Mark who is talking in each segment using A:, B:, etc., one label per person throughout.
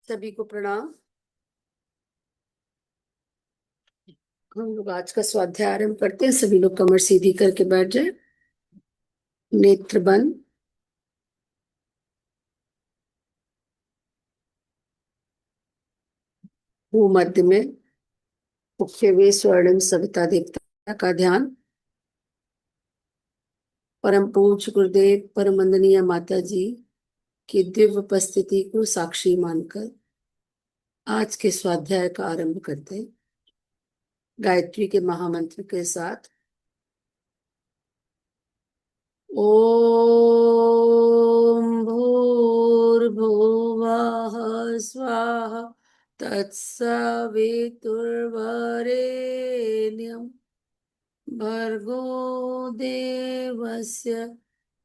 A: सभी को प्रणाम। हम लोग आज का स्वाध्याय आरंभ करते हैं। सभी लोग कमर सीधी करके बैठ जाए, नेत्र बंद। मध्य में मुख्य वे स्वर्णिम सविता देवता का ध्यान। परम पूज्य गुरुदेव परम वंदनीय माता जी की दिव्य उपस्थिति को साक्षी मानकर आज के स्वाध्याय का आरंभ करते हैं गायत्री के महामंत्र के साथ। ओम भूर्भुवः स्वाहा तत्सवितुर्वरेण्यं भर्गो देवस्य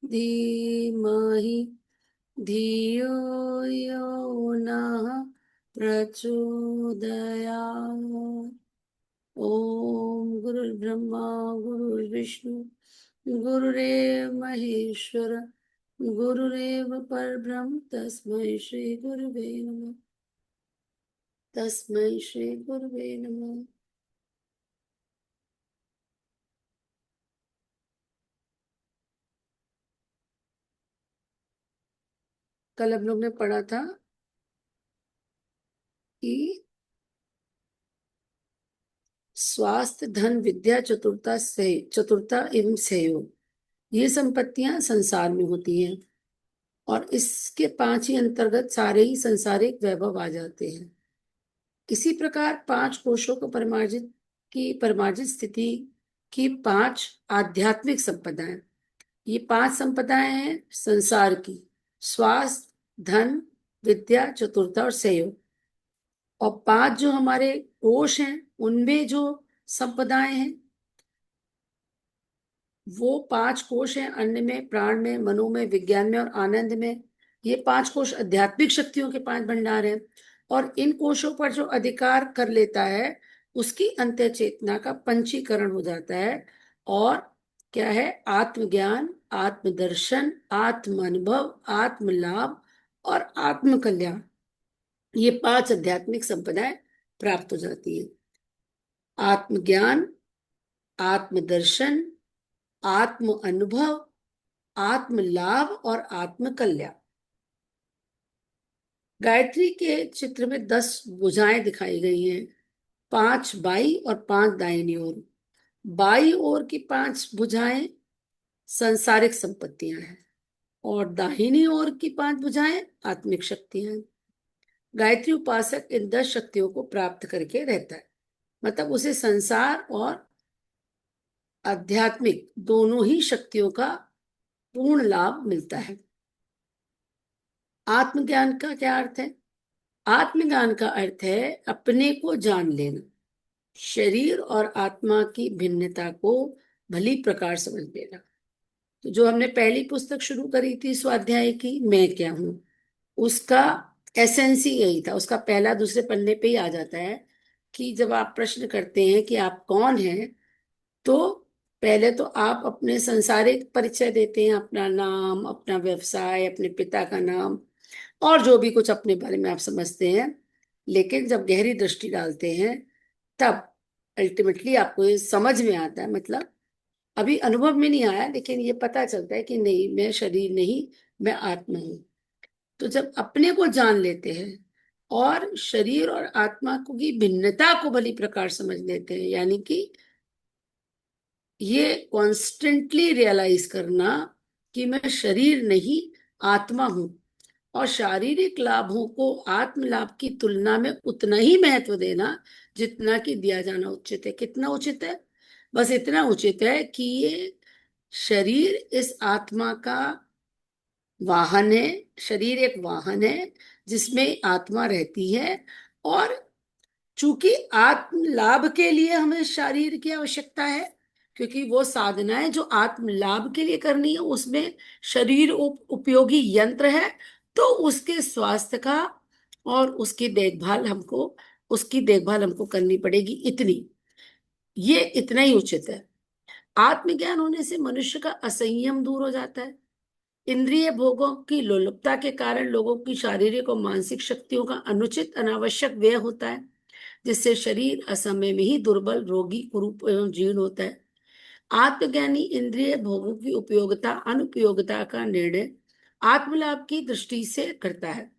A: धीमहि धियो यो नः प्रचोदयात्। ओम गुरुर्ब्रह्मा गुरुर्विष्णु गुरुरेव महेश्वर गुरुरेव परब्रह्म तस्मै श्री गुरुवे नमः। तस्मै श्री गुरुवे नमः। कल हम लोग ने पढ़ा था कि स्वास्थ्य धन विद्या चतुरता से चतुरता एवं सहयोग, ये संपत्तियां संसार में होती हैं और इसके पांच ही अंतर्गत सारे ही संसारिक वैभव आ जाते हैं। इसी प्रकार पांच कोशों को परमार्जित स्थिति की पांच आध्यात्मिक संपदाएं, ये पांच संपदाएं हैं संसार की: स्वास्थ्य, धन, विद्या, चतुरता और सहयोग। और पांच जो हमारे कोश हैं उनमें जो संपदाएं हैं वो पांच कोश हैं: अन्न में, प्राण में, मनो में, विज्ञान में और आनंद में। ये पांच कोश आध्यात्मिक शक्तियों के पांच भंडार हैं और इन कोशों पर जो अधिकार कर लेता है उसकी अंतः चेतना का पंचीकरण हो जाता है। और क्या है? आत्मज्ञान, आत्मदर्शन, आत्म अनुभव, आत्म लाभ और आत्म कल्याण, ये पांच आध्यात्मिक संपदाएं प्राप्त हो जाती है। आत्मज्ञान, आत्मदर्शन, आत्म अनुभव, आत्म लाभ और आत्म कल्याण। गायत्री के चित्र में 10 भुजाएं दिखाई गई हैं, 5 बाई और 5 दाहिनी ओर। बाई ओर की 5 भुजाएं सांसारिक संपत्तियां हैं और दाहिनी ओर की 5 भुजाएं आत्मिक शक्तियां हैं। गायत्री उपासक इन 10 शक्तियों को प्राप्त करके रहता है, मतलब उसे संसार और आध्यात्मिक दोनों ही शक्तियों का पूर्ण लाभ मिलता है। आत्मज्ञान का क्या अर्थ है? आत्मज्ञान का अर्थ है अपने को जान लेना, शरीर और आत्मा की भिन्नता को भली प्रकार समझ लेना। तो जो हमने पहली पुस्तक शुरू करी थी स्वाध्याय की, मैं क्या हूं, उसका एसेंस ही यही था। उसका पहला दूसरे पन्ने पे ही आ जाता है कि जब आप प्रश्न करते हैं कि आप कौन हैं, तो पहले तो आप अपने संसारिक परिचय देते हैं, अपना नाम, अपना व्यवसाय, अपने पिता का नाम और जो भी कुछ अपने बारे में आप समझते हैं। लेकिन जब गहरी दृष्टि डालते हैं तब अल्टीमेटली आपको ये समझ में आता है, मतलब अभी अनुभव में नहीं आया लेकिन ये पता चलता है कि नहीं, मैं शरीर नहीं, मैं आत्मा हूं। तो जब अपने को जान लेते हैं और शरीर और आत्मा को की भिन्नता को भली प्रकार समझ लेते हैं, यानी कि ये कॉन्स्टेंटली रियलाइज करना कि मैं शरीर नहीं, आत्मा हूं, और शारीरिक लाभों को आत्म लाभ की तुलना में उतना ही महत्व देना जितना कि दिया जाना उचित है। कितना उचित है? बस इतना उचित है कि ये शरीर इस आत्मा का वाहन है। शरीर एक वाहन है जिसमें आत्मा रहती है और चूंकि आत्म लाभ के लिए हमें शरीर की आवश्यकता है, क्योंकि वो साधनाएं जो आत्म लाभ के लिए करनी है उसमें शरीर उपयोगी यंत्र है, तो उसके स्वास्थ्य का और उसकी देखभाल हमको करनी पड़ेगी। ये इतना ही उचित है। आत्मज्ञान होने से मनुष्य का असंयम दूर हो जाता है। इंद्रिय भोगों की लोलुपता के कारण लोगों की शारीरिक और मानसिक शक्तियों का अनुचित अनावश्यक व्यय होता है, जिससे शरीर असमय में ही दुर्बल, रोगी, कुरूप एवं जीर्ण होता है। आत्मज्ञानी इंद्रिय भोगों की उपयोगिता अनुपयोगिता का निर्णय आत्मलाभ की दृष्टि से करता है,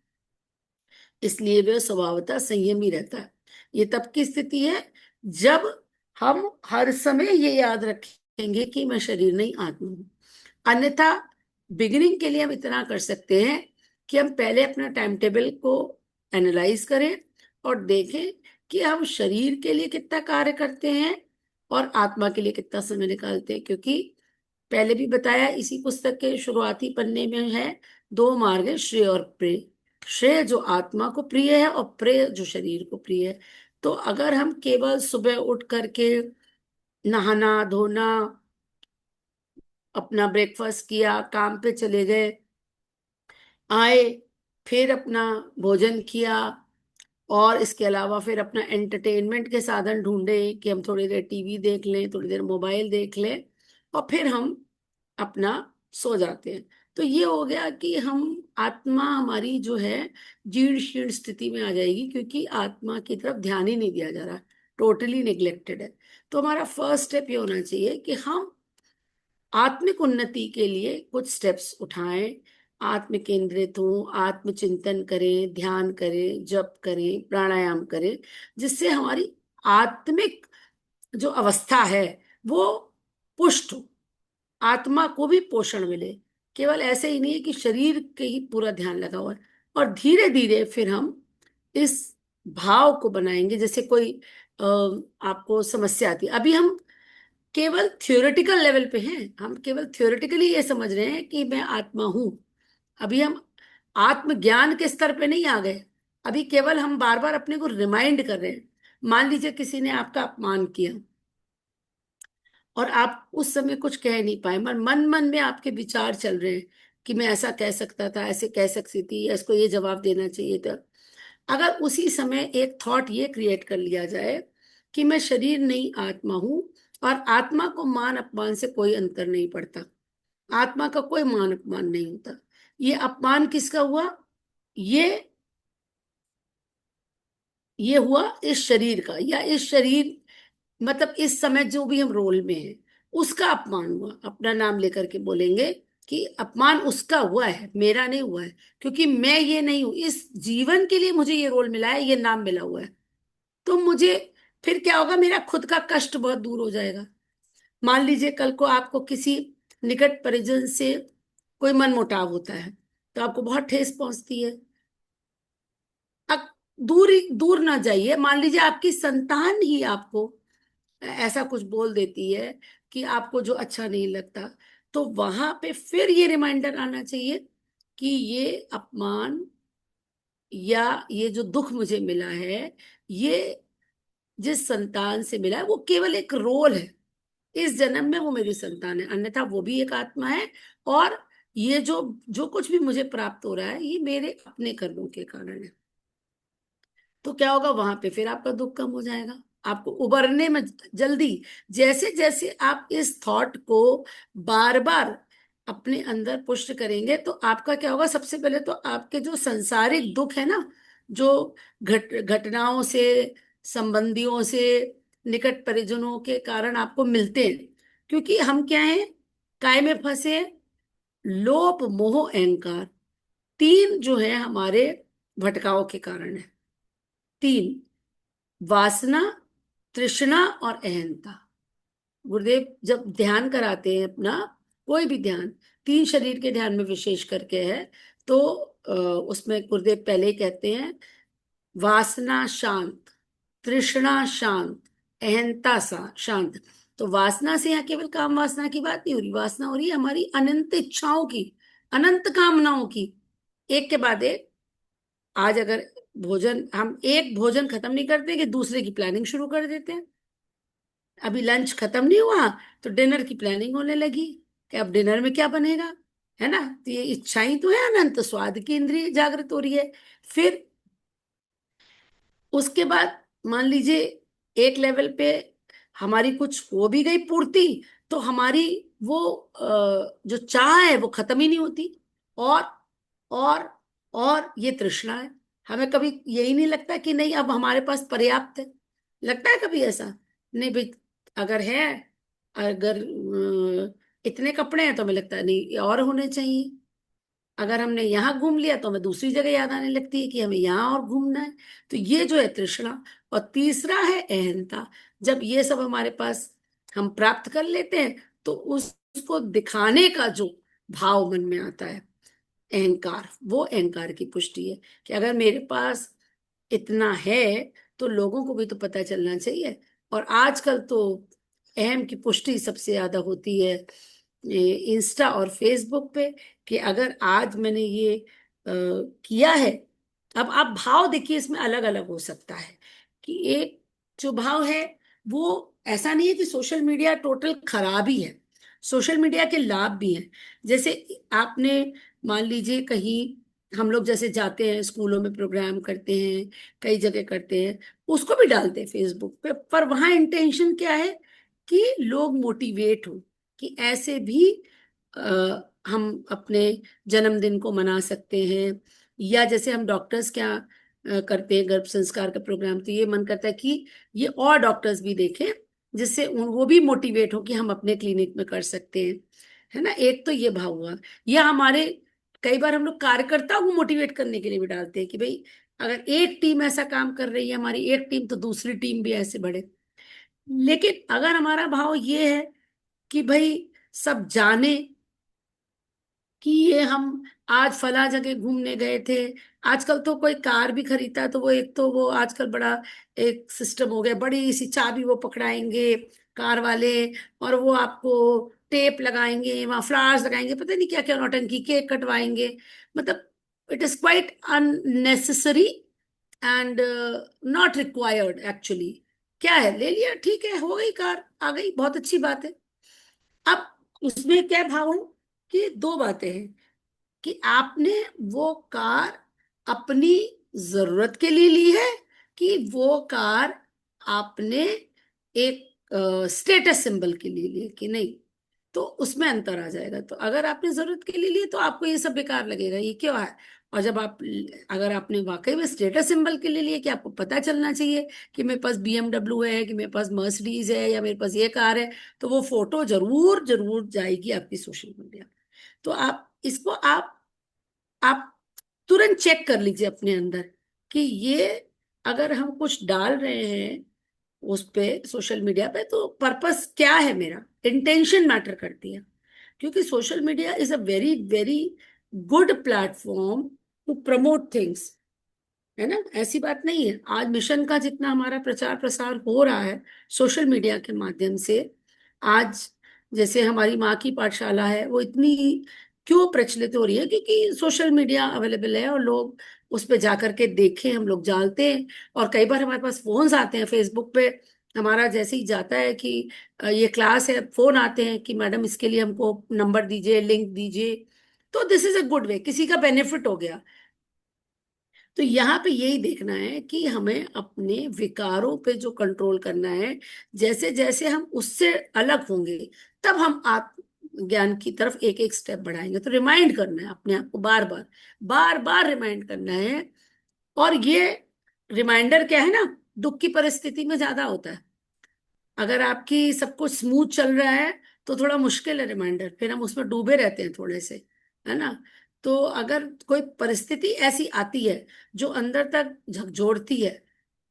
A: इसलिए वह स्वभावतः संयमी रहता है। ये तब की स्थिति है जब हम हर समय ये याद रखेंगे कि मैं शरीर नहीं, आत्मा हूं। अन्यथा बिगिनिंग के लिए हम इतना कर सकते हैं कि हम पहले अपना टाइम टेबल को एनालाइज करें और देखें कि हम शरीर के लिए कितना कार्य करते हैं और आत्मा के लिए कितना समय निकालते हैं। क्योंकि पहले भी बताया, इसी पुस्तक के शुरुआती पन्ने में है, दो मार्ग है, श्रेय और प्रेय। श्रेय जो आत्मा को प्रिय है और प्रेय जो शरीर को प्रिय है। तो अगर हम केवल सुबह उठ करके नहाना धोना, अपना ब्रेकफास्ट किया, काम पे चले गए, आए, फिर अपना भोजन किया, और इसके अलावा फिर अपना एंटरटेनमेंट के साधन ढूंढे कि हम थोड़ी देर टीवी देख लें, थोड़ी देर मोबाइल देख लें, और फिर हम अपना सो जाते हैं। तो ये हो गया कि हम, आत्मा हमारी जो है जीर्ण शीर्ण स्थिति में आ जाएगी, क्योंकि आत्मा की तरफ ध्यान ही नहीं दिया जा रहा, टोटली निग्लेक्टेड है। तो हमारा फर्स्ट स्टेप ये होना चाहिए कि हम आत्मिक उन्नति के लिए कुछ स्टेप्स उठाएं, आत्म केंद्रित हों, आत्मचिंतन करें, ध्यान करें, जप करें, प्राणायाम करें, जिससे हमारी आत्मिक जो अवस्था है वो पुष्ट हो, आत्मा को भी पोषण मिले। केवल ऐसे ही नहीं है कि शरीर के ही पूरा ध्यान लगा हुआ है। और धीरे धीरे फिर हम इस भाव को बनाएंगे। जैसे कोई आपको समस्या आती है, अभी हम केवल थ्योरेटिकल लेवल पे हैं, हम केवल थ्योरेटिकली ये समझ रहे हैं कि मैं आत्मा हूं। अभी हम आत्मज्ञान के स्तर पे नहीं आ गए। अभी केवल हम बार बार अपने को रिमाइंड कर रहे हैं। मान लीजिए किसी ने आपका अपमान किया और आप उस समय कुछ कह नहीं पाए, मगर मन मन में आपके विचार चल रहे हैं कि मैं ऐसा कह सकता था, ऐसे कह सकती थी, या इसको ये जवाब देना चाहिए था। अगर उसी समय एक थॉट ये क्रिएट कर लिया जाए कि मैं शरीर नहीं, आत्मा हूं, और आत्मा को मान अपमान से कोई अंतर नहीं पड़ता, आत्मा का कोई मान अपमान नहीं होता। ये अपमान किसका हुआ? ये ये हुआ इस शरीर का, या इस शरीर, मतलब इस समय जो भी हम रोल में हैं उसका अपमान हुआ। अपना नाम लेकर के बोलेंगे कि अपमान उसका हुआ है, मेरा नहीं हुआ है, क्योंकि मैं ये नहीं हूं, इस जीवन के लिए मुझे ये रोल मिला है, ये नाम मिला हुआ है। तो मुझे फिर क्या होगा, मेरा खुद का कष्ट बहुत दूर हो जाएगा। मान लीजिए कल को आपको किसी निकट परिजन से कोई मनमुटाव होता है, तो आपको बहुत ठेस पहुंचती है। अब दूर दूर ना जाइए, मान लीजिए आपकी संतान ही आपको ऐसा कुछ बोल देती है कि आपको जो अच्छा नहीं लगता, तो वहां पे फिर ये रिमाइंडर आना चाहिए कि ये अपमान या ये जो दुख मुझे मिला है, ये जिस संतान से मिला है वो केवल एक रोल है। इस जन्म में वो मेरी संतान है, अन्यथा वो भी एक आत्मा है। और ये जो जो कुछ भी मुझे प्राप्त हो रहा है, ये मेरे अपने कर्मों के कारण है। तो क्या होगा, वहां पे फिर आपका दुख कम हो जाएगा, आपको उबरने में जल्दी। जैसे जैसे आप इस थॉट को बार बार अपने अंदर पुष्ट करेंगे, तो आपका क्या होगा, सबसे पहले तो आपके जो सांसारिक दुख है ना, जो घटनाओं से, संबंधियों से, निकट परिजनों के कारण आपको मिलते हैं, क्योंकि हम क्या है, काय में फंसे हैं? लोभ मोह अहंकार, तीन जो है हमारे भटकाव के कारण है। तीन, वासना, तृष्णा और अहंता। गुरुदेव जब ध्यान कराते हैं अपना, कोई भी ध्यान, तीन शरीर के ध्यान में विशेष करके है, तो उसमें गुरुदेव पहले ही कहते हैं, वासना शांत, तृष्णा शांत, अहंता सा शांत। तो वासना से यहाँ केवल काम वासना की बात नहीं हो रही, वासना हो रही है हमारी अनंत इच्छाओं की, अनंत कामनाओं की, एक के बाद एक। आज अगर भोजन, हम एक भोजन खत्म नहीं करते कि दूसरे की प्लानिंग शुरू कर देते हैं। अभी लंच खत्म नहीं हुआ तो डिनर की प्लानिंग होने लगी कि अब डिनर में क्या बनेगा, है ना। तो ये इच्छाएं तो है, अनंत स्वाद की इंद्रिय जागृत हो रही है। फिर उसके बाद मान लीजिए एक लेवल पे हमारी कुछ हो भी गई पूर्ति, तो हमारी वो जो चाह है वो खत्म ही नहीं होती। और और और ये तृष्णा है। हमें कभी यही नहीं लगता कि नहीं अब हमारे पास पर्याप्त है? लगता है कभी ऐसा? नहीं भाई, अगर है, अगर इतने कपड़े हैं तो हमें लगता है नहीं और होने चाहिए। अगर हमने यहाँ घूम लिया तो हमें दूसरी जगह याद आने लगती है कि हमें यहाँ और घूमना है। तो ये जो है तृष्णा। और तीसरा है अहंता। जब ये सब हमारे पास हम प्राप्त कर लेते हैं तो उसको दिखाने का जो भाव मन में आता है, अहंकार, वो अहंकार की पुष्टि है कि अगर मेरे पास इतना है तो लोगों को भी तो पता चलना चाहिए। और आजकल तो अहम की पुष्टि सबसे ज्यादा होती है इंस्टा और फेसबुक पे, कि अगर आज मैंने ये किया है। अब आप भाव देखिए, इसमें अलग अलग हो सकता है। कि एक जो भाव है वो ऐसा नहीं है कि सोशल मीडिया टोटल खराब ही है। सोशल मीडिया के लाभ भी हैं। जैसे आपने मान लीजिए कहीं हम लोग जैसे जाते हैं स्कूलों में प्रोग्राम करते हैं, कई जगह करते हैं, उसको भी डालते हैं फेसबुक पे, पर वहां इंटेंशन क्या है कि लोग मोटिवेट हो कि ऐसे भी हम अपने जन्मदिन को मना सकते हैं। या जैसे हम डॉक्टर्स क्या करते हैं गर्भ संस्कार का प्रोग्राम, तो ये मन करता है कि ये और डॉक्टर्स भी देखें, जिससे वो भी मोटिवेट हो कि हम अपने क्लिनिक में कर सकते हैं। है ना? एक तो ये भाव हुआ। या हमारे कई बार हम लोग कार्यकर्ताओं को मोटिवेट करने के लिए भी डालते हैं कि भाई अगर एक टीम ऐसा काम कर रही है, हमारी एक टीम, तो दूसरी टीम भी ऐसे बढ़े। लेकिन अगर हमारा भाव ये है कि भाई सब जाने कि ये हम आज फला जगह घूमने गए थे। आजकल तो कोई कार भी खरीदता है तो वो एक तो वो आजकल बड़ा एक सिस्टम हो गया, बड़ी सी चाबी वो पकड़ाएंगे कार वाले, और वो आपको टेप लगाएंगे, वहां फ्लावर्स लगाएंगे, पता नहीं क्या क्या नौटंकी, केक कटवाएंगे। मतलब it is quite unnecessary and not required actually. क्या है, ले लिया, ठीक है, हो गई, कार आ गई, बहुत अच्छी बात है। अब उसमें क्या भाव है कि दो बातें हैं कि आपने वो कार अपनी जरूरत के लिए ली है, कि वो कार आपने एक स्टेटस सिंबल के लिए ली है कि नहीं। तो उसमें अंतर आ जाएगा। तो अगर आपने जरूरत के लिए लिए तो आपको ये सब बेकार लगेगा, ये क्यों है। और जब आप, अगर आपने वाकई में स्टेटस सिंबल के लिए लिए कि आपको पता चलना चाहिए कि मेरे पास BMW है, कि मेरे पास मर्सिडीज है, या मेरे पास ये कार है, तो वो फोटो जरूर जरूर जाएगी आपकी सोशल मीडिया। तो आप इसको आप तुरंत चेक कर लीजिए अपने अंदर कि ये अगर हम कुछ डाल रहे हैं उस पे सोशल मीडिया पे, तो पर्पस क्या है, मेरा इंटेंशन मैटर करती है। क्योंकि social media is a very very good platform to promote things. है ना? ऐसी बात नहीं है, आज मिशन का जितना हमारा प्रचार प्रसार हो रहा है सोशल मीडिया के माध्यम से। आज जैसे हमारी माँ की पाठशाला है, वो इतनी क्यों प्रचलित हो रही है? क्योंकि सोशल मीडिया अवेलेबल है और लोग उस पे जाकर के देखें, हम लोग जानते हैं। और कई बार हमारे पास फोन्स आते हैं फेसबुक पे, हमारा जैसे ही जाता है कि ये क्लास है, फोन आते हैं कि मैडम इसके लिए हमको नंबर दीजिए, लिंक दीजिए। तो this is a good way, किसी का बेनिफिट हो गया। तो यहाँ पे यही देखना है कि हमें अपने विकारों पे जो कंट्रोल करना है। जैसे जैसे हम उससे अलग होंगे, तब हम आत्मज्ञान की तरफ एक एक स्टेप बढ़ाएंगे। तो रिमाइंड करना है अपने आप को, बार बार बार बार रिमाइंड करना है। और ये रिमाइंडर क्या है ना, दुख की परिस्थिति में ज्यादा होता है। अगर आपकी सब कुछ स्मूथ चल रहा है तो थोड़ा मुश्किल है रिमाइंडर, फिर हम उसमें डूबे रहते हैं थोड़े से। है ना? तो अगर कोई परिस्थिति ऐसी आती है जो अंदर तक झकझोरती है,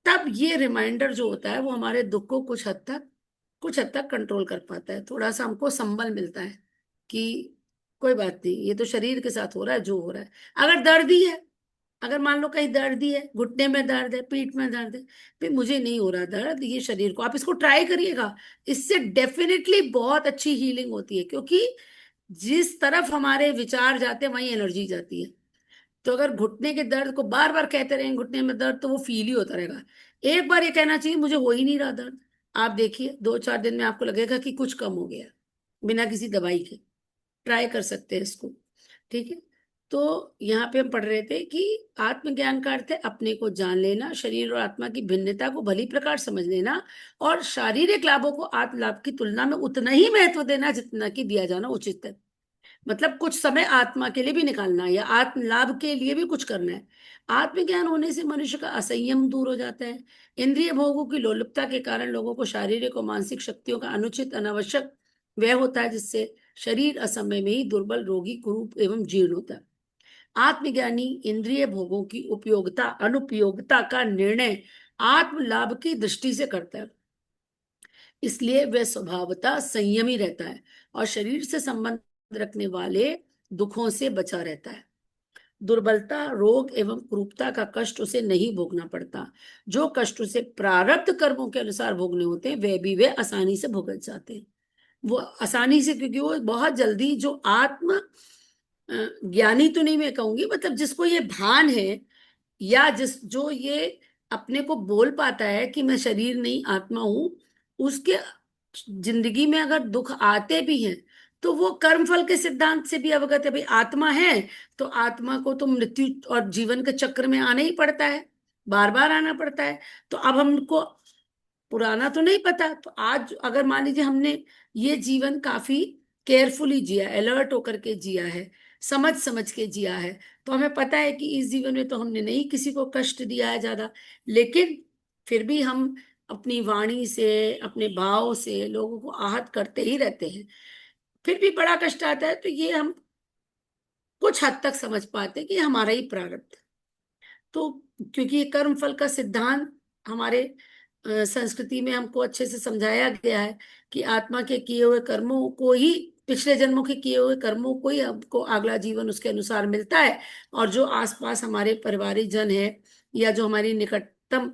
A: तब ये रिमाइंडर जो होता है वो हमारे दुख को कुछ हद तक कंट्रोल कर पाता है। थोड़ा सा हमको संबल मिलता है कि कोई बात नहीं, ये तो शरीर के साथ हो रहा है जो हो रहा है। अगर दर्द ही है, अगर मान लो कहीं दर्द ही है, घुटने में दर्द है, पीठ में दर्द है, फिर मुझे नहीं हो रहा दर्द, ये शरीर को, आप इसको ट्राई करिएगा। इससे डेफिनेटली बहुत अच्छी हीलिंग होती है। क्योंकि जिस तरफ हमारे विचार जाते हैं वहीं एनर्जी जाती है। तो अगर घुटने के दर्द को बार बार कहते रहें घुटने में दर्द, तो वो फील ही होता रहेगा। एक बार ये कहना चाहिए मुझे हो ही नहीं रहा दर्द, आप देखिए 2-4 दिन में आपको लगेगा कि कुछ कम हो गया, बिना किसी दवाई के। ट्राई कर सकते हैं इसको। ठीक है? तो यहाँ पे हम पढ़ रहे थे कि आत्मज्ञान का अर्थ है अपने को जान लेना, शरीर और आत्मा की भिन्नता को भली प्रकार समझ लेना, और शारीरिक लाभों को आत्म लाभ की तुलना में उतना ही महत्व देना जितना कि दिया जाना उचित है। मतलब कुछ समय आत्मा के लिए भी निकालना है या आत्म लाभ के लिए भी कुछ करना है। आत्मज्ञान होने से मनुष्य का असंयम दूर हो जाता है। इंद्रिय भोगों की लोलुपता के कारण लोगों को शारीरिक और मानसिक शक्तियों का अनुचित अनावश्यक व्यय होता है, जिससे शरीर असमय में ही दुर्बल, रोगी, कुरूप एवं जीर्ण होता है। आत्मज्ञानी इंद्रिय भोगों की उपयोगिता अनुपयोगिता का निर्णय आत्म लाभ की दृष्टि से करता है, इसलिए वह स्वभावतः संयमी रहता है और शरीर से संबंध रखने वाले दुखों से बचा रहता है। दुर्बलता, रोग एवं कुरूपता का कष्ट उसे नहीं भोगना पड़ता। जो कष्ट उसे प्रारब्ध कर्मों के अनुसार भोगने होते हैं वह भी वे आसानी से भुगत जाते हैं। वो आसानी से, क्योंकि वो बहुत जल्दी, जो आत्म ज्ञानी तो नहीं मैं कहूंगी, मतलब जिसको ये भान है, या जो ये अपने को बोल पाता है कि मैं शरीर नहीं आत्मा हूं, उसके जिंदगी में अगर दुख आते भी हैं तो वो कर्म फल के सिद्धांत से भी अवगत है। भाई आत्मा है तो आत्मा को तो मृत्यु और जीवन के चक्र में आना ही पड़ता है, बार बार आना पड़ता है। तो अब हमको पुराना तो नहीं पता, तो आज अगर मान लीजिए हमने ये जीवन काफी केयरफुली जिया, अलर्ट होकर के जिया है, समझ समझ के जिया है, तो हमें पता है कि इस जीवन में तो हमने नहीं किसी को कष्ट दिया है ज्यादा, लेकिन फिर भी हम अपनी वाणी से, अपने भाव से लोगों को आहत करते ही रहते हैं। फिर भी बड़ा कष्ट आता है, तो ये हम कुछ हद तक समझ पाते हैं कि ये हमारा ही प्रारब्ध। तो क्योंकि ये कर्म फल का सिद्धांत हमारे संस्कृति में हमको अच्छे से समझाया गया है कि आत्मा के किए हुए कर्मों को ही, पिछले जन्मों के किए हुए कर्मों को ही हमको अगला जीवन उसके अनुसार मिलता है। और जो आसपास हमारे परिवारिक जन है या जो हमारी निकटतम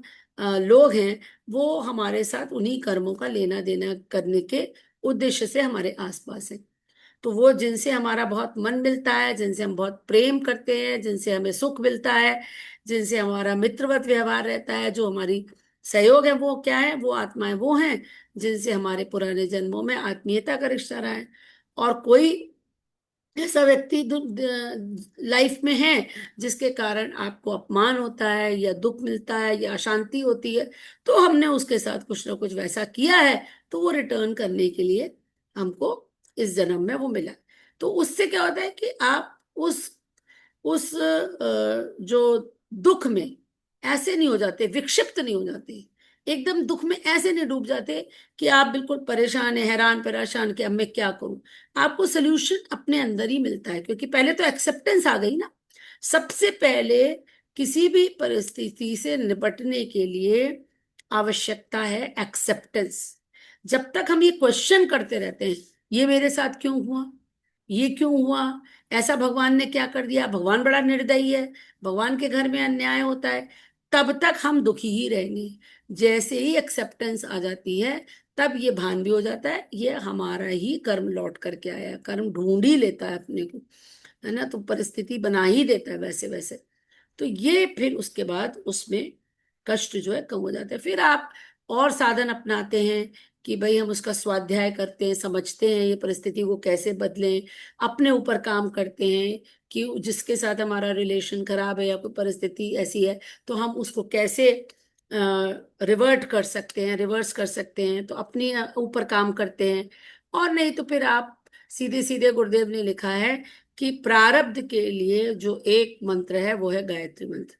A: लोग हैं, वो हमारे साथ उन्हीं कर्मों का लेना देना करने के उद्देश्य से हमारे आसपास है। तो वो जिनसे हमारा बहुत मन मिलता है, जिनसे हम बहुत प्रेम करते हैं, जिनसे हमें सुख मिलता है, जिनसे हमारा मित्रवत व्यवहार रहता है, जो हमारी सहयोग है, वो क्या है, वो आत्माएं वो हैं जिनसे हमारे पुराने जन्मों में आत्मीयता का रिश्ता रहा है। और कोई ऐसा व्यक्ति लाइफ में है जिसके कारण आपको अपमान होता है या दुख मिलता है या अशांति होती है, तो हमने उसके साथ कुछ ना कुछ वैसा किया है, तो वो रिटर्न करने के लिए हमको इस जन्म में वो मिला। तो उससे क्या होता है कि आप उस जो दुख में ऐसे नहीं हो जाते, विक्षिप्त नहीं हो जाते, एकदम दुख में ऐसे नहीं डूब जाते कि आप बिल्कुल परेशान है, हैरान परेशान कि अब मैं क्या करूं। आपको सोल्यूशन अपने अंदर ही मिलता है, क्योंकि पहले तो एक्सेप्टेंस आ गई ना। सबसे पहले किसी भी परिस्थिति से निपटने के लिए आवश्यकता है एक्सेप्टेंस। जब तक हम ये क्वेश्चन करते रहते हैं, ये मेरे साथ क्यों हुआ, ये क्यों हुआ, ऐसा भगवान ने क्या कर दिया, भगवान बड़ा निर्दयी है, भगवान के घर में अन्याय होता है, तब तक हम दुखी ही रहेंगे। जैसे ही एक्सेप्टेंस आ जाती है, तब ये भान भी हो जाता है ये हमारा ही कर्म लौट करके आया है, कर्म ढूंढ ही लेता है अपने को, है ना, तो परिस्थिति बना ही देता है वैसे वैसे। तो ये फिर उसके बाद उसमें कष्ट जो है कम हो जाता है। फिर आप और साधन अपनाते हैं कि भाई हम उसका स्वाध्याय करते हैं, समझते हैं ये परिस्थिति को कैसे बदलें, अपने ऊपर काम करते हैं कि जिसके साथ हमारा रिलेशन खराब है या कोई परिस्थिति ऐसी है, तो हम उसको कैसे रिवर्ट कर सकते हैं, रिवर्स कर सकते हैं, तो अपने ऊपर काम करते हैं। और नहीं तो फिर आप सीधे सीधे, गुरुदेव ने लिखा है कि प्रारब्ध के लिए जो एक मंत्र है वो है गायत्री मंत्र।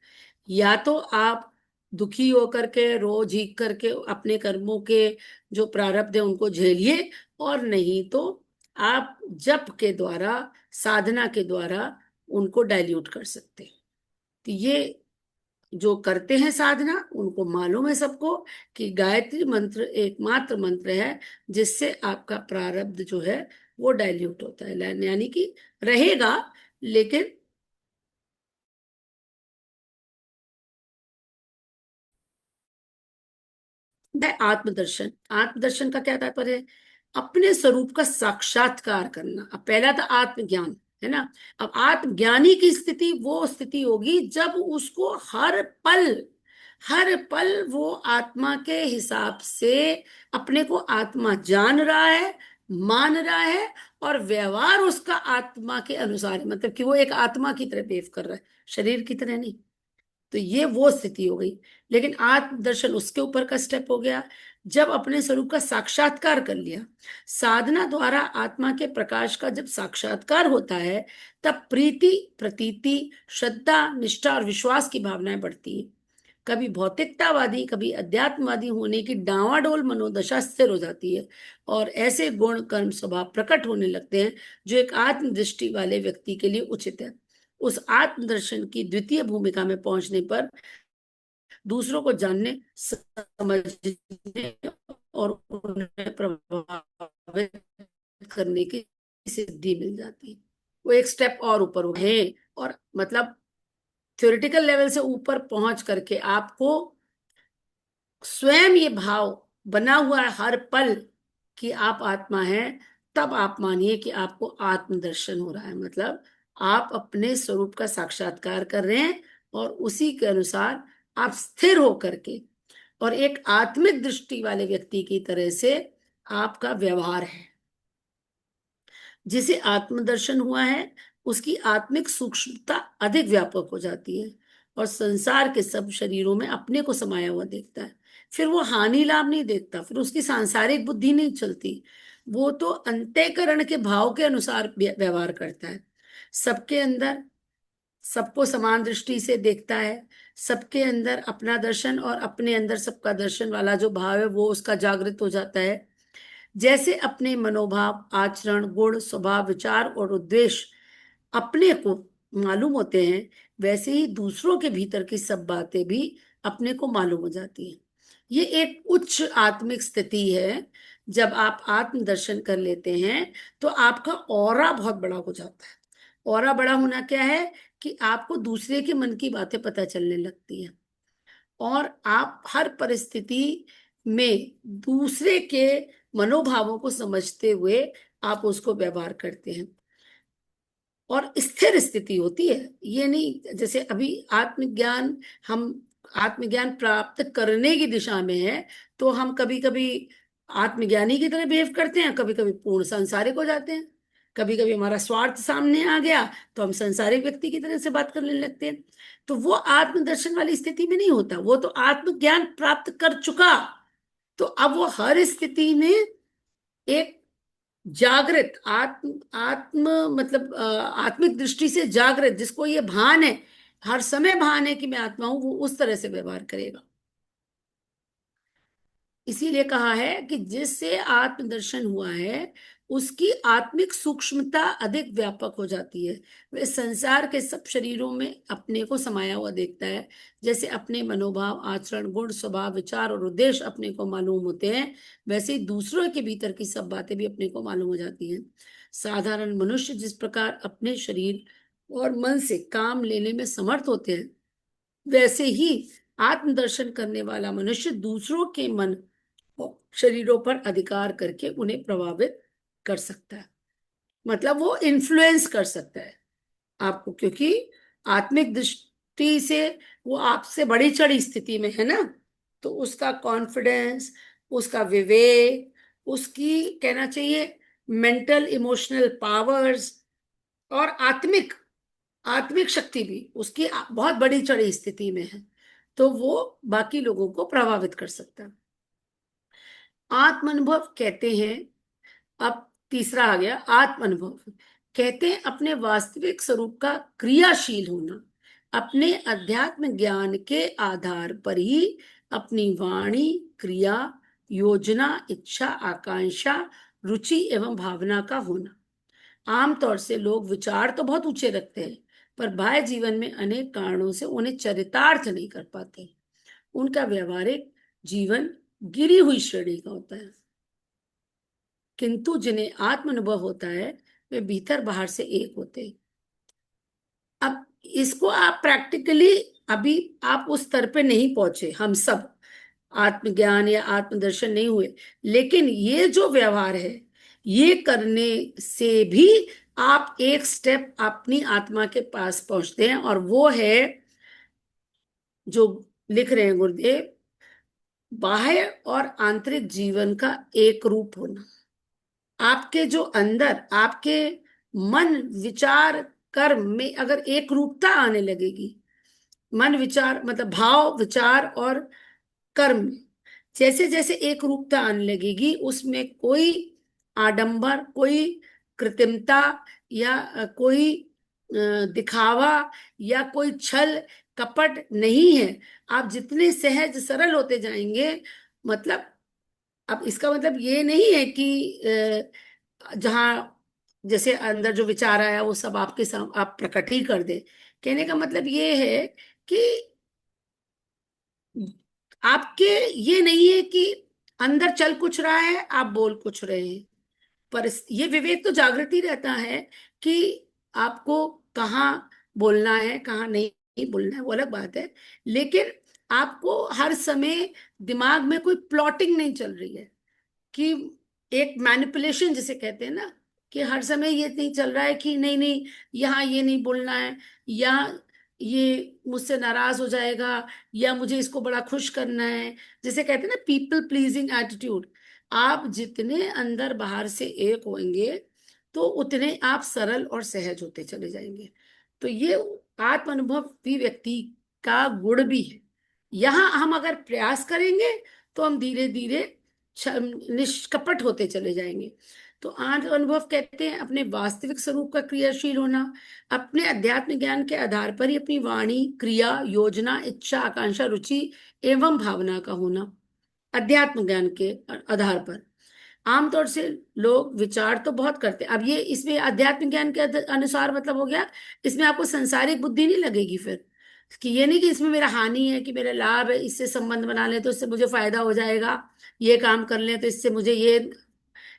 A: या तो आप दुखी होकर के रो झीक करके अपने कर्मों के जो प्रारब्ध है उनको झेलिए, और नहीं तो आप जप के द्वारा, साधना के द्वारा उनको डाइल्यूट कर सकते हैं। तो ये जो करते हैं साधना उनको मालूम है सबको कि गायत्री मंत्र एकमात्र मंत्र है जिससे आपका प्रारब्ध जो है वो डाइल्यूट होता है, यानी कि रहेगा, लेकिन आत्मदर्शन। आत्मदर्शन का क्या तात्पर्य है, अपने स्वरूप का साक्षात्कार करना। अब पहला था आत्मज्ञान, है ना। अब आत्मज्ञानी की स्थिति वो स्थिति होगी जब उसको हर पल वो आत्मा के हिसाब से अपने को आत्मा जान रहा है, मान रहा है और व्यवहार उसका आत्मा के अनुसार है, मतलब कि वो एक आत्मा की तरह बिहेव कर रहा है, शरीर की तरह नहीं। तो ये वो स्थिति हो गई। लेकिन आत्मदर्शन उसके ऊपर का स्टेप हो गया, जब अपने स्वरूप का साक्षात्कार कर लिया। साधना द्वारा आत्मा के प्रकाश का जब साक्षात्कार होता है, तब प्रीति, प्रतीति, श्रद्धा, निष्ठा और विश्वास की भावनाएं बढ़ती है। कभी भौतिकतावादी, कभी अध्यात्मवादी होने की डांवाडोल मनोदशा स्थिर हो जाती है, और ऐसे गुण, कर्म, स्वभाव प्रकट होने लगते हैं जो एक आत्मदृष्टि वाले व्यक्ति के लिए उचित है। उस आत्मदर्शन की द्वितीय भूमिका में पहुंचने पर दूसरों को जानने, समझने और उन्हें प्रभावित करने की सिद्धि मिल जाती है। वो एक स्टेप और ऊपर उठे, और मतलब थ्योरेटिकल लेवल से ऊपर पहुंच करके आपको स्वयं ये भाव बना हुआ है हर पल कि आप आत्मा हैं, तब आप मानिए कि आपको आत्मदर्शन हो रहा है। मतलब आप अपने स्वरूप का साक्षात्कार कर रहे हैं, और उसी के अनुसार आप स्थिर होकर के और एक आत्मिक दृष्टि वाले व्यक्ति की तरह से आपका व्यवहार है। जिसे आत्मदर्शन हुआ है, उसकी आत्मिक सूक्ष्मता अधिक व्यापक हो जाती है, और संसार के सब शरीरों में अपने को समाया हुआ देखता है। फिर वो हानि लाभ नहीं देखता, फिर उसकी सांसारिक बुद्धि नहीं चलती। वो तो अंतःकरण के भाव के अनुसार व्यवहार करता है। सबके अंदर सबको समान दृष्टि से देखता है। सबके अंदर अपना दर्शन और अपने अंदर सबका दर्शन वाला जो भाव है वो उसका जागृत हो जाता है। जैसे अपने मनोभाव, आचरण, गुण, स्वभाव, विचार और उद्देश्य अपने को मालूम होते हैं, वैसे ही दूसरों के भीतर की सब बातें भी अपने को मालूम हो जाती हैं। ये एक उच्च आत्मिक स्थिति है। जब आप आत्मदर्शन कर लेते हैं, तो आपका ऑरा बहुत बड़ा हो जाता है। ऑरा बड़ा होना क्या है कि आपको दूसरे के मन की बातें पता चलने लगती हैं, और आप हर परिस्थिति में दूसरे के मनोभावों को समझते हुए आप उसको व्यवहार करते हैं, और स्थिर स्थिति होती है। ये नहीं जैसे अभी आत्मज्ञान, हम आत्मज्ञान प्राप्त करने की दिशा में है, तो हम कभी कभी आत्मज्ञानी की तरह बिहेव करते हैं, कभी कभी पूर्ण सांसारिक हो जाते हैं। कभी कभी हमारा स्वार्थ सामने आ गया, तो हम सांसारिक व्यक्ति की तरह से बात करने लगते हैं। तो वो आत्मदर्शन वाली स्थिति में नहीं होता, वो तो आत्मज्ञान प्राप्त कर चुका। तो अब वो हर स्थिति में एक जागृत आत्म आत्म मतलब आत्मिक दृष्टि से जागृत, जिसको ये भान है, हर समय भान है कि मैं आत्मा हूं, वो उस तरह से व्यवहार करेगा। इसीलिए कहा है कि जिससे आत्मदर्शन हुआ है, उसकी आत्मिक सूक्ष्मता अधिक व्यापक हो जाती है। वह संसार के सब शरीरों में अपने को समाया हुआ देखता है। जैसे अपने मनोभाव, आचरण, गुण, स्वभाव, विचार और उद्देश्य अपने को मालूम होते हैं, वैसे ही दूसरों के भीतर की सब बातें भी अपने को मालूम हो जाती हैं। साधारण मनुष्य जिस प्रकार अपने शरीर और मन से काम लेने में समर्थ होते हैं, वैसे ही आत्मदर्शन करने वाला मनुष्य दूसरों के मन और शरीरों पर अधिकार करके उन्हें प्रभावित कर सकता है। मतलब वो इन्फ्लुएंस कर सकता है आपको, क्योंकि आत्मिक दृष्टि से वो आपसे बड़ी चढ़ी स्थिति में है ना। तो उसका कॉन्फिडेंस, उसका विवेक, उसकी कहना चाहिए मेंटल इमोशनल पावर्स, और आत्मिक आत्मिक शक्ति भी उसकी बहुत बड़ी चढ़ी स्थिति में है, तो वो बाकी लोगों को प्रभावित कर सकता है। आत्म अनुभव कहते हैं, अब तीसरा आ गया आत्म अनुभव। कहते हैं अपने वास्तविक स्वरूप का क्रियाशील होना, अपने अध्यात्म ज्ञान के आधार पर ही अपनी वाणी, क्रिया, योजना, इच्छा, आकांक्षा, रुचि एवं भावना का होना। आमतौर से लोग विचार तो बहुत ऊंचे रखते हैं, पर बाह्य जीवन में अनेक कारणों से उन्हें चरितार्थ नहीं कर पाते। उनका व्यवहारिक जीवन गिरी हुई श्रेणी का होता है। किंतु जिन्हें आत्म अनुभव होता है, वे भीतर बाहर से एक होते हैं। अब इसको आप प्रैक्टिकली, अभी आप उस स्तर पे नहीं पहुंचे, हम सब आत्मज्ञान या आत्मदर्शन नहीं हुए, लेकिन ये जो व्यवहार है, ये करने से भी आप एक स्टेप अपनी आत्मा के पास पहुंचते हैं, और वो है जो लिख रहे हैं गुरुदेव, बाह्य और आंतरिक जीवन का एक रूप होना। आपके जो अंदर आपके मन विचार कर्म में अगर एक रूपता आने लगेगी, मन विचार मतलब भाव विचार और कर्म में जैसे जैसे एक रूपता आने लगेगी, उसमें कोई आडंबर, कोई कृत्रिमता या कोई दिखावा या कोई छल कपट नहीं है। आप जितने सहज सरल होते जाएंगे, मतलब अब इसका मतलब ये नहीं है कि जहाँ जैसे अंदर जो विचार आया वो सब आपके सामने आप प्रकट ही कर दे। कहने का मतलब ये है कि आपके ये नहीं है कि अंदर चल कुछ रहा है, आप बोल कुछ रहे हैं, पर ये विवेक तो जागृति रहता है कि आपको कहाँ बोलना है कहाँ नहीं बोलना है, वो अलग बात है। लेकिन आपको हर समय दिमाग में कोई प्लॉटिंग नहीं चल रही है कि एक मैनिपुलेशन जिसे कहते हैं ना, कि हर समय ये नहीं चल रहा है कि नहीं नहीं यहाँ ये नहीं बोलना है, या ये मुझसे नाराज हो जाएगा, या मुझे इसको बड़ा खुश करना है। जिसे कहते हैं ना पीपल प्लीजिंग एटीट्यूड। आप जितने अंदर बाहर से एक होंगे, तो उतने आप सरल और सहज होते चले जाएंगे। तो ये आत्म अनुभव भी व्यक्ति का गुण भी है। यहाँ हम अगर प्रयास करेंगे तो हम धीरे धीरे निष्कपट होते चले जाएंगे। तो आत्म अनुभव कहते हैं अपने वास्तविक स्वरूप का क्रियाशील होना, अपने अध्यात्म ज्ञान के आधार पर ही अपनी वाणी क्रिया योजना इच्छा आकांक्षा रुचि एवं भावना का होना। अध्यात्म ज्ञान के आधार पर आमतौर से लोग विचार तो बहुत करते हैं। अब ये इसमें अध्यात्म ज्ञान के अनुसार मतलब हो गया, इसमें आपको संसारिक बुद्धि नहीं लगेगी फिर, कि ये नहीं कि इसमें मेरा हानि है कि मेरा लाभ है, इससे संबंध बना ले तो इससे मुझे फायदा हो जाएगा, ये काम कर ले तो इससे मुझे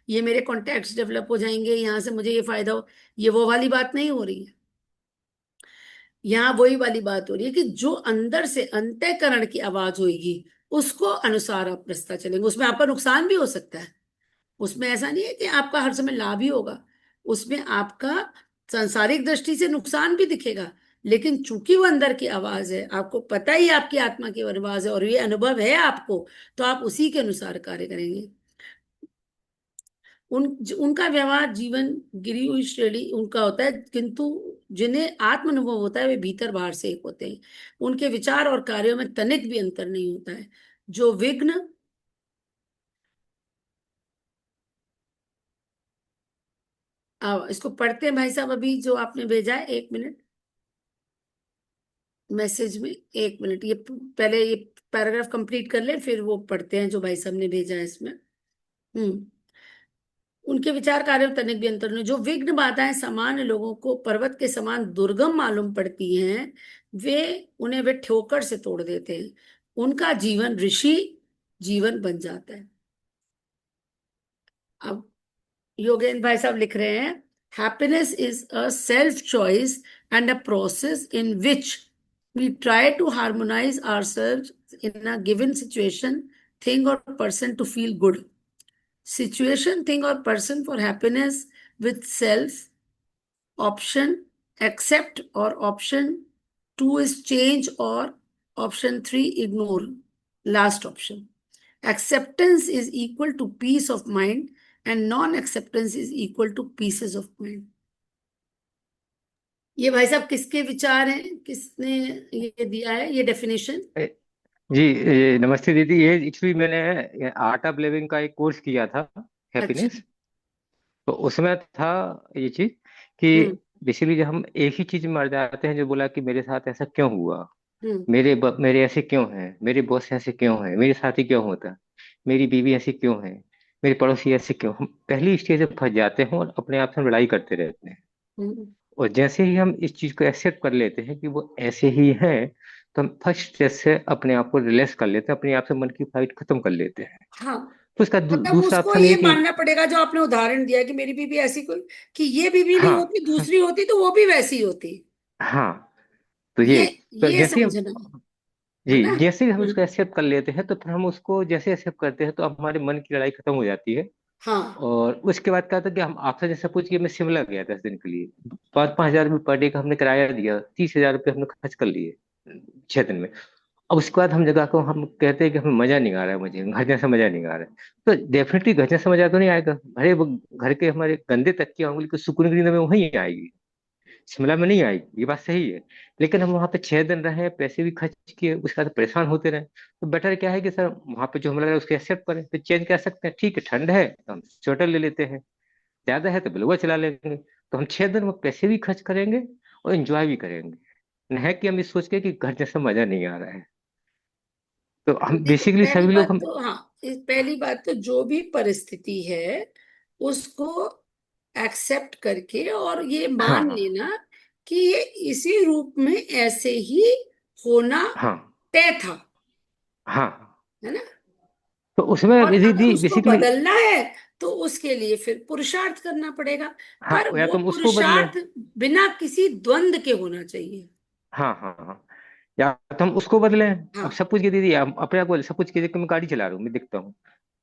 A: ये मेरे कॉन्टैक्ट्स डेवलप हो जाएंगे, यहाँ से मुझे ये फायदा हो। ये वो वाली बात नहीं हो रही है। यहाँ वही वाली बात हो रही है कि जो अंदर से अंतःकरण की आवाज होगी, उसको अनुसार आप रास्ता चलेंगे। उसमें आपका नुकसान भी हो सकता है, उसमें ऐसा नहीं है कि आपका हर समय लाभ ही होगा। उसमें आपका सांसारिक दृष्टि से नुकसान भी दिखेगा, लेकिन चूंकि वो अंदर की आवाज है, आपको पता ही आपकी आत्मा की आवाज है और ये अनुभव है आपको, तो आप उसी के अनुसार कार्य करेंगे। उनका व्यवहार जीवन गिरी हुई श्रेणी उनका होता है, किंतु जिन्हें आत्म अनुभव होता है वे भीतर बाहर से एक होते हैं। उनके विचार और कार्यों में तनिक भी अंतर नहीं होता है। जो विघ्न इसको पढ़ते हैं भाई साहब, अभी जो आपने भेजा है, एक मिनट मैसेज में, एक मिनट ये पहले ये पैराग्राफ कंप्लीट कर ले, फिर वो पढ़ते हैं जो भाई साहब ने भेजा है इसमें। हम्म। उनके विचार कार्य में तनिक भी अंतर नहीं। जो विघ्न बाधाएं सामान्य लोगों को पर्वत के समान दुर्गम मालूम पड़ती हैं, वे वे ठोकर से तोड़ देते हैं। उनका जीवन ऋषि जीवन बन जाता है। अब योगेंद्र भाई साहब लिख रहे हैं, happiness is a self choice and a process in which we try to harmonise ourselves in a given situation, thing or person to feel good. Situation, thing, or person for happiness with self. Option accept, or option 2 is change, or option 3 ignore. Last option. Acceptance is equal to peace of mind and non-acceptance is equal to pieces of mind. ये भाई साहब किसके विचार हैं, किसने ये दिया है ये डेफिनेशन?
B: जी नमस्ते दीदी। ये एक्चुअली मैंने आर्ट ऑफ लिविंग का एक कोर्स किया था,
A: अच्छा।
B: हैप्पीनेस। तो उसमें था ये चीज कि
A: हम्म।
B: बेसिकली जब हम एक ही चीज में मर जाते हैं, जो बोला कि मेरे साथ ऐसा क्यों हुआ,
A: हम्म।
B: मेरे ऐसे क्यों हैं, मेरे बॉस ऐसे क्यों हैं, मेरे साथी क्यों होता, मेरी बीवी ऐसी क्यों है, मेरे पड़ोसी ऐसे क्यों, हम पहली स्टेज पे फंस जाते हैं और अपने आप से लड़ाई करते रहते हैं।
A: हम्म।
B: और जैसे ही हम इस चीज को एक्सेप्ट कर लेते हैं कि वो ऐसे ही हैं, तो हम फर्स्ट स्टेज से अपने आप को रिलैक्स कर लेते हैं, अपने आप से मन की फाइट खत्म कर लेते हैं।
A: हाँ,
B: तो इसका
A: मतलब
B: दूसरा
A: उसको
B: ऑप्शन ये
A: ये
B: कि
A: मानना पड़ेगा जो आपने उदाहरण दिया कि मेरी बीवी ऐसी कोई, कि ये बीवी नहीं
B: हाँ
A: होती दूसरी होती तो वो भी वैसी होती।
B: हाँ, तो
A: ये
B: तो
A: ये
B: जैसे हम,
A: समझना है
B: जी
A: ना।
B: जैसे ही हम
A: हम्म।
B: उसको एक्सेप्ट कर लेते हैं, तो फिर हम उसको जैसे एक्सेप्ट करते हैं तो हमारे मन की लड़ाई खत्म हो जाती है।
A: हाँ।
B: और उसके बाद क्या था कि हम आपसे जैसे पूछ के मैं शिमला गया 10 दिन के लिए, 5-5 हजार रुपये पर डे का हमने किराया दिया, 30 हजार रुपये हमने खर्च कर लिए 6 दिन में। अब उसके बाद हम जगह को हम कहते हैं कि हमें मजा नहीं आ रहा है, मुझे घर जैसा मजा नहीं आ रहा है। तो डेफिनेटली घर जैसा मजा तो नहीं आएगा, भले वो घर के हमारे गंदे तकिया होंगे, लेकिन सुकून की नींद हमें वहीं आएगी, शिमला में नहीं आएगी, ये बात सही है। लेकिन हम वहां पे 6 दिन रहे, पैसे भी खर्च किए, उसके बाद परेशान होते रहे, तो बेटर क्या है कि सर वहां पे जो हमें लग रहा है उसको एक्सेप्ट करें, तो चेंज कर सकते हैं। ठीक है, ठंड है तो हम स्वेटर ले लेते हैं, ज्यादा है तो ब्लोवर चला लेंगे। तो हम 6 दिन में पैसे भी खर्च करेंगे और एंजॉय भी करेंगे, न है कि हम इस सोच के कि घर जैसा मजा नहीं आ रहा है। तो हम
A: देखिए,
B: बेसिकली
A: पहली
B: सभी लोग
A: बात
B: हम।
A: तो हाँ, पहली बात तो जो भी परिस्थिति है उसको एक्सेप्ट करके और ये
B: हाँ
A: मान
B: हाँ
A: लेना कि ये इसी रूप में ऐसे ही होना
B: हाँ
A: तय था,
B: हाँ।
A: है ना।
B: तो उसमें
A: और अगर उसको
B: बेसिकली,
A: बदलना है तो उसके लिए फिर पुरुषार्थ करना पड़ेगा,
B: हाँ,
A: पर
B: या
A: वो
B: तो हम उसको बदलें।
A: पुरुषार्थ बिना किसी द्वंद के होना चाहिए।
B: हाँ हाँ हाँ, या तो हम उसको बदलें। अब
A: हाँ
B: सब कुछ की दीदी, हम अपने आप को सब कुछ की देखकर मैं गाड़ी चला रहा हूँ, मैं दिखता हूँ,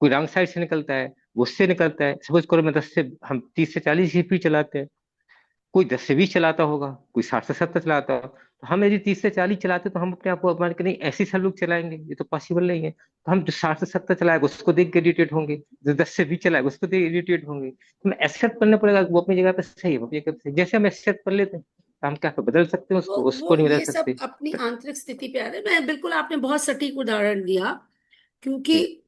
B: कोई रॉन्ग साइड से निकलता है, वो उससे निकलता है, सपोज करो मैं 30 से 40 स्पीड चलाते हैं, कोई 10 से 20 चलाता होगा, कोई 60 से 70 चलाता होगा, तो हम यदि 30 से 40 चलाते तो हम अपने आप को मान के नहीं ऐसे ही सब लोग चलाएंगे, ये तो पॉसिबल नहीं है। तो हम जो 60 से 70 चलाएगा उसको देख के इरिटेट होंगे, जो 10 से 20 चलाएगा उसको देख इरिटेट होंगे, तो हमें एक्सेप्ट करना पड़ेगा कि वो अपनी जगह पे सही है, वो अपनी जगह पे सही है। जैसे हम एक्सेप्ट कर लेते हैं तो हम क्या बदल सकते हैं
A: वो
B: उसको, उसको
A: वो
B: नहीं बदल
A: ये सब
B: सकते।
A: अपनी आंतरिक स्थिति पे आ रहा है। मैं बिल्कुल, आपने बहुत सटीक उदाहरण दिया, क्योंकि
B: जी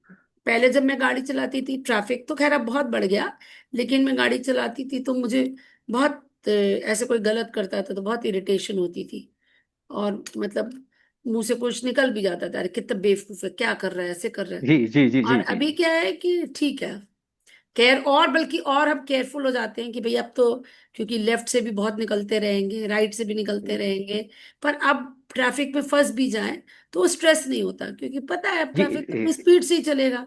A: पहले जब मैं गाड़ी चलाती थी, ट्रैफिक तो खैर अब बहुत बढ़ गया, लेकिन मैं गाड़ी चलाती थी तो मुझे बहुत ऐसे कोई गलत करता था तो बहुत इरिटेशन होती थी। और मतलब मुंह से कुछ निकल भी जाता था, अरे कितना बेवकूफ है, क्या कर रहा है, ऐसे कर रहा है।
B: जी जी जी जी
A: और
B: जी
A: अभी
B: जी
A: क्या है कि ठीक है, केयर, और बल्कि और हम केयरफुल हो जाते हैं कि भाई अब तो, क्योंकि लेफ्ट से भी बहुत निकलते रहेंगे, राइट से भी निकलते रहेंगे, पर अब ट्रैफिक में फंस भी जाए तो स्ट्रेस नहीं होता, क्योंकि पता है अब
B: जी
A: ट्रैफिक तो स्पीड से ही चलेगा।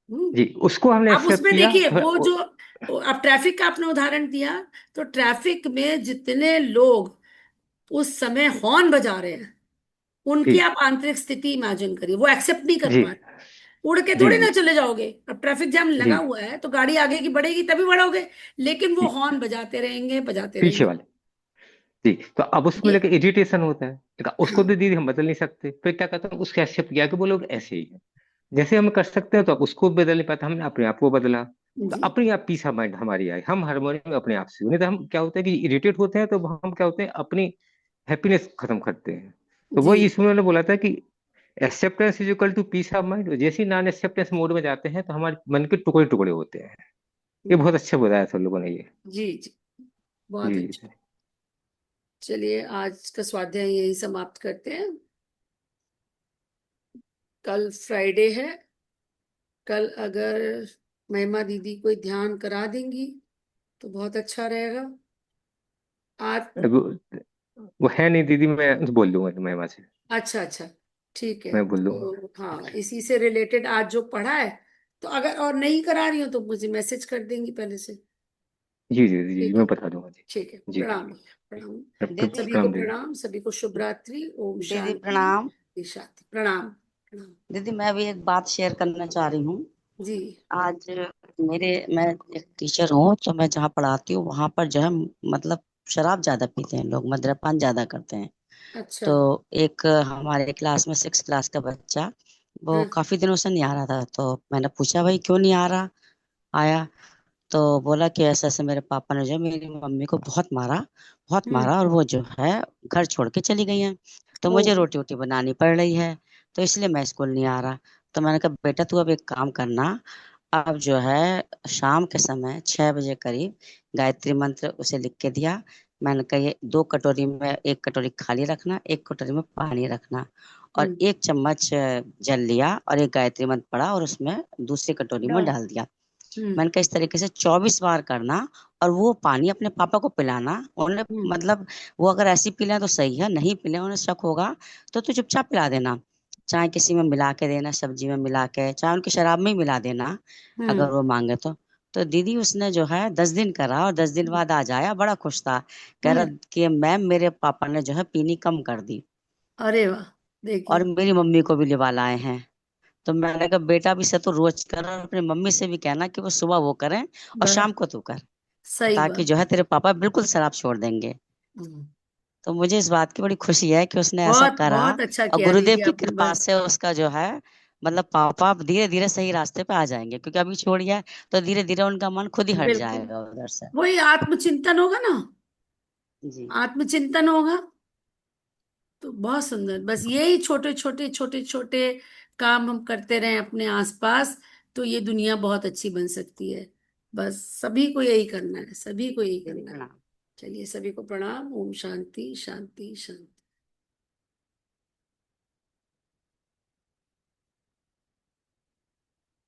A: हम्म।
B: जी, उसको हमने
A: अब
B: एक्सेप्ट
A: उसमें
B: किया
A: देखिए
B: थोड़ा
A: वो जो, अब ट्रैफिक का आपने उदाहरण दिया, तो ट्रैफिक में जितने लोग उस समय हॉर्न बजा रहे हैं,
B: जी
A: उनकी आप आंतरिक स्थिति इमेजिन करिए, वो एक्सेप्ट नहीं कर
B: जी
A: पा रहे। उड़ के
B: जी
A: थोड़ी
B: जी
A: ना चले जाओगे, अब ट्रैफिक जाम लगा
B: जी
A: हुआ है तो गाड़ी आगे की बढ़ेगी तभी बढ़ोगे, लेकिन वो
B: जी,
A: हॉर्न बजाते रहेंगे, बजाते
B: पीछे
A: रहेंगे।
B: वाले। जी, तो अब उसमें
A: ये,
B: लेके इरिटेशन होता है, लेकिन उसको
A: हाँ
B: तो दीदी हम बदल नहीं सकते, फिर क्या कहते हैं उसको एक्सेप्ट किया कि वो लोग ऐसे ही है। जैसे हम कर सकते हैं तो अब उसको बदल नहीं पाता, हमने अपने आप को बदला, तो
A: जी
B: अपनी आप पीस ऑफ माइंड हमारी आई, हम हारमोनी में अपने आप से, नहीं तो हम क्या होता है कि इरिटेट होते हैं तो हम क्या होते हैं अपनी हैप्पीनेस खत्म करते हैं। तो
A: जी
B: वही इसमें उन्होंने बोला था कि acceptance is equal to peace of mind, जैसे ही नॉन एक्सेप्टेंस मोड में जाते हैं तो हमारे मन के टुकड़े टुकड़े होते हैं। ये बहुत अच्छा बताया सब लोगों ने ये।
A: जी जी, बहुत
B: जी
A: अच्छा। चलिए आज का स्वाध्याय यही समाप्त करते हैं। कल फ्राइडे है, कल अगर महिमा दीदी कोई ध्यान करा देंगी तो बहुत अच्छा रहेगा। आज,
B: वो वो है नहीं दीदी, मैं बोल दूंगा महिमा से,
A: अच्छा अच्छा, ठीक है।
B: मैं बोल दूंगा।
A: तो हाँ, इसी से रिलेटेड आज जो पढ़ा है, तो अगर और नहीं करा रही हो तो मुझे मैसेज कर देंगी पहले से।
B: जी जी जी जी,
A: ठीक है,
B: मैं बता दूंगा जी।
A: ठीक है,
B: जी
A: प्रणाम प्रणाम।
C: दीदी
A: सभी को
B: प्रणाम दीदी।
A: प्रणाम, सभी को शुभ रात्रि, ओम
C: दीदी प्रणाम।
A: शांति शांति, प्रणाम प्रणाम।
C: दीदी मैं भी एक बात शेयर करना चाह रही हूँ।
A: जी,
C: आज मैं एक टीचर हूँ, तो मैं जहाँ पढ़ाती हूँ वहां पर जो है मतलब शराब ज्यादा पीते हैं लोग, मद्यपान ज्यादा करते हैं।
A: अच्छा,
C: तो एक हमारे क्लास में 6 क्लास का बच्चा, वो
A: हाँ,
C: काफी दिनों से नहीं आ रहा था, तो मैंने पूछा भाई क्यों नहीं आ रहा, आया। तो बोला कि ऐसे ऐसे मेरे पापा ने जो है मेरी मम्मी को बहुत
A: हम्म,
C: मारा, और वो जो है घर छोड़ के चली गई हैं, तो
A: ओ,
C: मुझे रोटी वोटी बनानी पड़ रही है, तो इसलिए मैं स्कूल नहीं आ रहा। तो मैंने कहा बेटा तू अब एक काम करना, अब जो है शाम के समय 6 बजे करीब गायत्री मंत्र उसे लिख के दिया। मैंने कहा ये 2 कटोरी में, एक कटोरी खाली रखना, एक कटोरी में पानी रखना, और
A: हम्म,
C: 1 चम्मच जल लिया और एक गायत्री मंत्र पढ़ा और उसमें दूसरी कटोरी में
A: डाल,
C: डाल दिया।
A: हम्म,
C: मैंने कहा इस तरीके से 24 बार करना, और वो पानी अपने पापा को पिलाना। उन्हें
A: हम्म,
C: मतलब वो अगर ऐसी पी लें तो सही है, नहीं पी लें उन्हें शक होगा तो तू चुपचाप पिला देना, चाहे किसी में मिला के देना, सब्जी में मिला के, चाहे उनकी शराब में ही मिला देना अगर
A: हम्म,
C: वो मांगे तो दीदी उसने जो है 10 दिन करा, और 10 दिन बाद आज आया, बड़ा खुश था, कह रहा
A: हम्म,
C: कि मैम मेरे पापा ने जो है पीनी कम कर दी,
A: अरे वाह,
C: और
A: देखिए,
C: मेरी मम्मी को भी लिवा लाए हैं। तो मैंने कहा बेटा भी से तो रोज कर, और अपनी मम्मी से भी कहना कि वो सुबह वो करें और
A: बड़ा
C: शाम को तू कर,
A: सही
C: ताकि
A: बात।
C: जो है तेरे पापा बिल्कुल शराब छोड़ देंगे।
A: हम्म,
C: तो मुझे इस बात की बड़ी खुशी है कि उसने ऐसा
A: बहुत
C: करा।
A: बहुत अच्छा
C: और
A: किया
C: गुरुदेव
A: दीदी
C: की
A: आपने,
C: कृपा
A: बस।
C: से उसका जो है मतलब पापा धीरे धीरे सही रास्ते पे आ जाएंगे, क्योंकि अभी छोड़ गया है, तो धीरे धीरे उनका मन खुद ही हट
A: बिल्कुल,
C: जाएगा उधर से।
A: वही आत्मचिंतन होगा ना,
C: जी।
A: आत्मचिंतन होगा तो बहुत सुंदर। बस यही छोटे छोटे छोटे छोटे काम हम करते रहें अपने आसपास, तो ये दुनिया बहुत अच्छी बन सकती है। बस सभी को यही करना है, सभी को यही
C: दीदी
A: करना है।
C: प्रणाम।
A: चलिए, सभी को प्रणाम। ओम शांति शांति शांति।